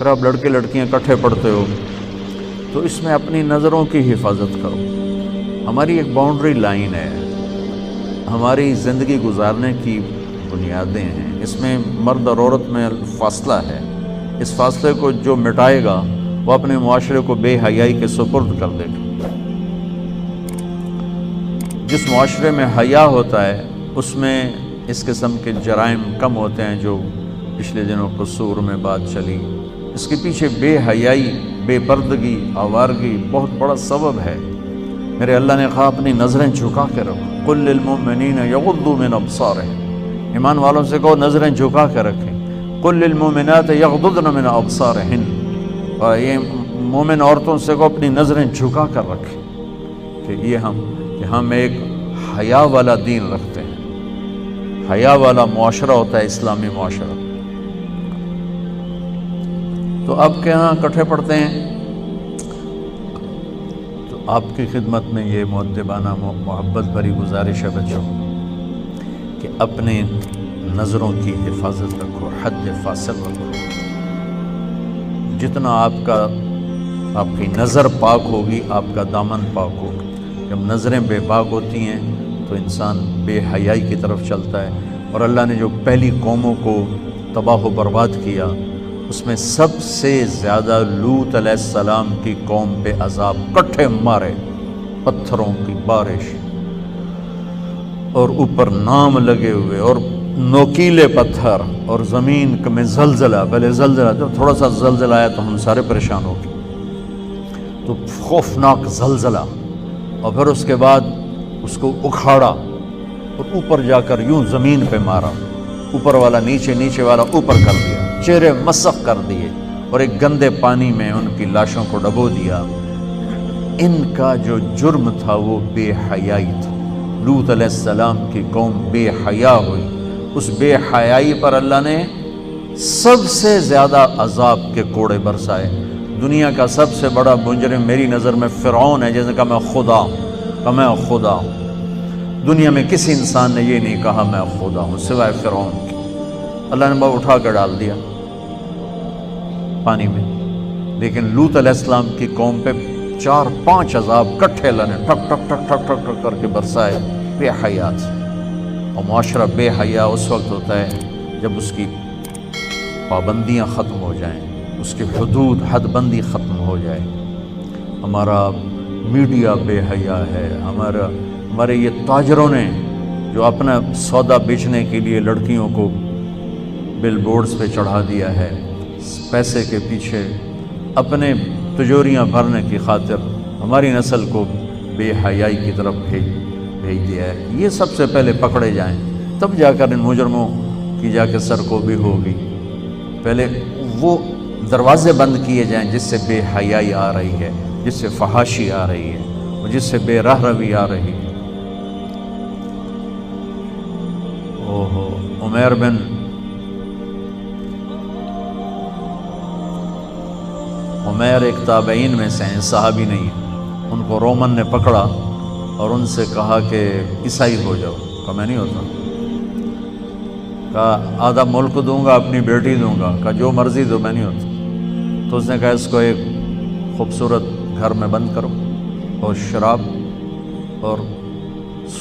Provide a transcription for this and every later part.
پھر آپ لڑکے لڑکیاں اکٹھے پڑھتے ہو، تو اس میں اپنی نظروں کی حفاظت کرو۔ ہماری ایک باؤنڈری لائن ہے، ہماری زندگی گزارنے کی بنیادیں ہیں، اس میں مرد اور عورت میں فاصلہ ہے۔ اس فاصلے کو جو مٹائے گا وہ اپنے معاشرے کو بے حیائی کے سپرد کر دے گا۔ جس معاشرے میں حیا ہوتا ہے اس میں اس قسم کے جرائم کم ہوتے ہیں جو پچھلے دنوں قصور میں بات چلی۔ اس کے پیچھے بے حیائی، بے پردگی، آوارگی بہت بڑا سبب ہے۔ میرے اللہ نے کہا اپنی نظریں جھکا کے رکھو، قل للمؤمنین یغضوا من ابصارہم، ایمان والوں سے کہو نظریں جھکا کے رکھیں، قل للمؤمنات یغضضن من ابصارہن، اور یہ مومن عورتوں سے کہو اپنی نظریں جھکا کر رکھیں کہ ہم ایک حیا والا دین رکھتے ہیں، حیا والا معاشرہ ہوتا ہے اسلامی معاشرہ۔ تو اب کے ہاں اکٹھے پڑھتے ہیں، تو آپ کی خدمت میں یہ مؤدبانہ محبت بھری گزارش ہے بچوں کہ اپنے نظروں کی حفاظت رکھو، حد فاصل رکھو۔ جتنا آپ کی نظر پاک ہوگی آپ کا دامن پاک ہوگا۔ جب نظریں بے پاک ہوتی ہیں تو انسان بے حیائی کی طرف چلتا ہے، اور اللہ نے جو پہلی قوموں کو تباہ و برباد کیا اس میں سب سے زیادہ لوط علیہ السلام کی قوم پہ عذاب کٹھے مارے، پتھروں کی بارش اور اوپر نام لگے ہوئے اور نوکیلے پتھر اور زمین میں زلزلہ۔ پہلے زلزلہ، جب تھوڑا سا زلزلہ آیا تو ہم سارے پریشان ہو گئے، تو خوفناک زلزلہ، اور پھر اس کے بعد اس کو اکھاڑا اور اوپر جا کر یوں زمین پہ مارا، اوپر والا نیچے، نیچے والا اوپر کر دیا، چہرے مسخ کر دیے اور ایک گندے پانی میں ان کی لاشوں کو ڈبو دیا۔ ان کا جو جرم تھا وہ بے حیائی تھا۔ لوط علیہ السلام کی قوم بے حیا ہوئی، اس بے حیائی پر اللہ نے سب سے زیادہ عذاب کے کوڑے برسائے۔ دنیا کا سب سے بڑا مجرم میری نظر میں فرعون ہے، جس نے کہا میں خدا ہوں، میں خدا ہوں۔ دنیا میں کسی انسان نے یہ نہیں کہا میں خدا ہوں سوائے فرعون کی۔ اللہ نے وہ اٹھا کر ڈال دیا پانی میں، لیکن لوط علیہ السلام کی قوم پہ 4-5 عذاب کٹھے اللہ نے ٹھک ٹھک ٹھک ٹھک ٹھک ٹھک کر کے برسائے بے حیا سے۔ اور معاشرہ بے حیا اس وقت ہوتا ہے جب اس کی پابندیاں ختم ہو جائیں، اس کی حدود حد بندی ختم ہو جائے۔ ہمارا میڈیا بے حیا ہے، ہمارے یہ تاجروں نے جو اپنا سودا بیچنے کے لیے لڑکیوں کو بل بورڈز پہ چڑھا دیا ہے، پیسے کے پیچھے اپنے تجوریاں بھرنے کی خاطر ہماری نسل کو بے حیائی کی طرف بھیج دیا ہے۔ یہ سب سے پہلے پکڑے جائیں، تب جا کر ان مجرموں کی جا کے سرکوبی ہوگی۔ پہلے وہ دروازے بند کیے جائیں جس سے بے حیائی آ رہی ہے، جس سے فحاشی آ رہی ہے، اور جس سے بے راہ روی آ رہی ہے۔ عمیر بن عمیر ایک تابعین میں سے ہیں، صحابی نہیں ہیں۔ ان کو رومن نے پکڑا اور ان سے کہا کہ عیسائی ہو جاؤ۔ کہا میں نہیں ہوتا۔ کہا آدھا ملک دوں گا، اپنی بیٹی دوں گا۔ کہا جو مرضی دو، میں نہیں ہوتا۔ تو اس نے کہا اس کو ایک خوبصورت گھر میں بند کرو، اور شراب اور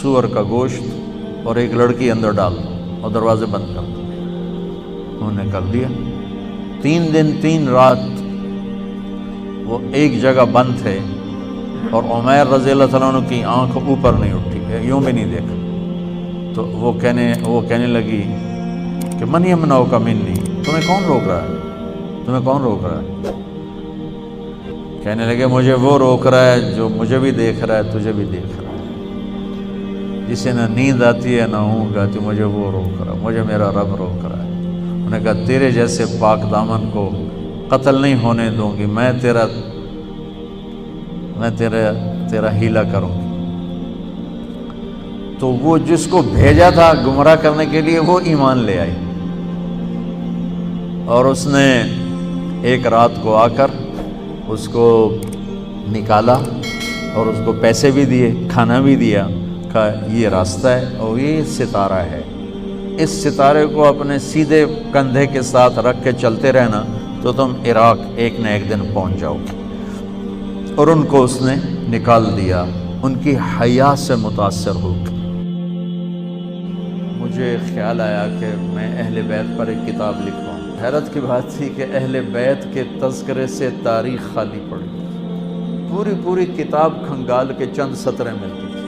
سور کا گوشت اور ایک لڑکی اندر ڈال دو اور دروازے بند کر دو۔ انہوں نے کر دیا۔ 3 دن 3 رات وہ ایک جگہ بند تھے، اور عمیر رضی اللہ تعالیٰ عنہ کی آنکھ اوپر نہیں اٹھی، یوں بھی نہیں دیکھا۔ تو وہ کہنے لگی کہ من یمنعک منی، تمہیں کون روک رہا ہے، تمہیں کون روک رہا ہے؟ کہنے لگے مجھے وہ روک رہا ہے جو مجھے بھی دیکھ رہا ہے، تجھے بھی دیکھ رہا ہے، جسے نہ نیند آتی ہے نہ اونگ آتی، مجھے وہ روک رہا ہے، مجھے میرا رب روک رہا ہے۔ انہوں نے کہا تیرے جیسے پاک دامن کو قتل نہیں ہونے دوں گی، میں تیرا ہیلا کروں گی۔ تو وہ جس کو بھیجا تھا گمراہ کرنے کے لیے وہ ایمان لے آئی، اور اس نے ایک رات کو آ کر اس کو نکالا اور اس کو پیسے بھی دیے، کھانا بھی دیا، کہا یہ راستہ ہے اور یہ ستارہ ہے، اس ستارے کو اپنے سیدھے کندھے کے ساتھ رکھ کے چلتے رہنا، تو تم عراق ایک نہ ایک دن پہنچ جاؤ گے۔ اور ان کو اس نے نکال دیا، ان کی حیا سے متاثر ہو کے مجھے خیال آیا کہ میں اہل بیت پر ایک کتاب لکھوں۔ حیرت کی بات تھی کہ اہل بیت کے تذکرے سے تاریخ خالی پڑی، پوری کتاب کھنگال کے چند سطریں ملتی تھی۔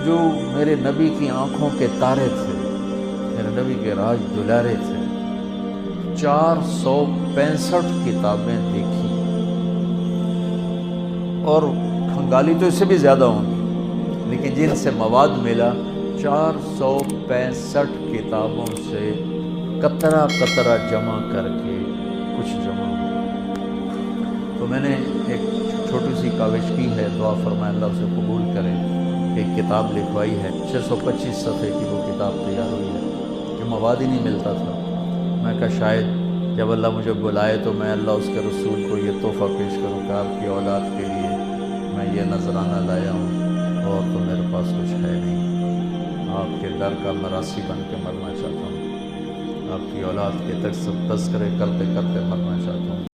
جو میرے نبی کی آنکھوں کے تارے تھے، میرے نبی کے راج دلارے تھے، 465 کتابیں دیکھی، اور کھنگالی تو اس سے بھی زیادہ ہوں گی، لیکن جن سے مواد ملا 465 کتابوں سے قطرہ قطرہ جمع کر کے کچھ جمع ہوا۔ تو میں نے ایک چھوٹی سی کاوش کی ہے، دعا فرمائے اللہ اسے قبول کرے، کہ ایک کتاب لکھوائی ہے، 625 صفحے کی وہ کتاب تیار ہوئی ہے، کہ مواد ہی نہیں ملتا تھا۔ میں کہا شاید جب اللہ مجھے بلائے تو میں اللہ اس کے رسول کو یہ تحفہ پیش کروں کہ آپ کی اولاد کے لیے میں یہ نذرانہ لایا ہوں، اور تو میرے پاس کچھ ہے نہیں، آپ کے در کا مراسی بن کے مرنا چاہتا ہوں، آپ کی اولاد کے تذکرے کرتے کرتے مرنا چاہتا ہوں۔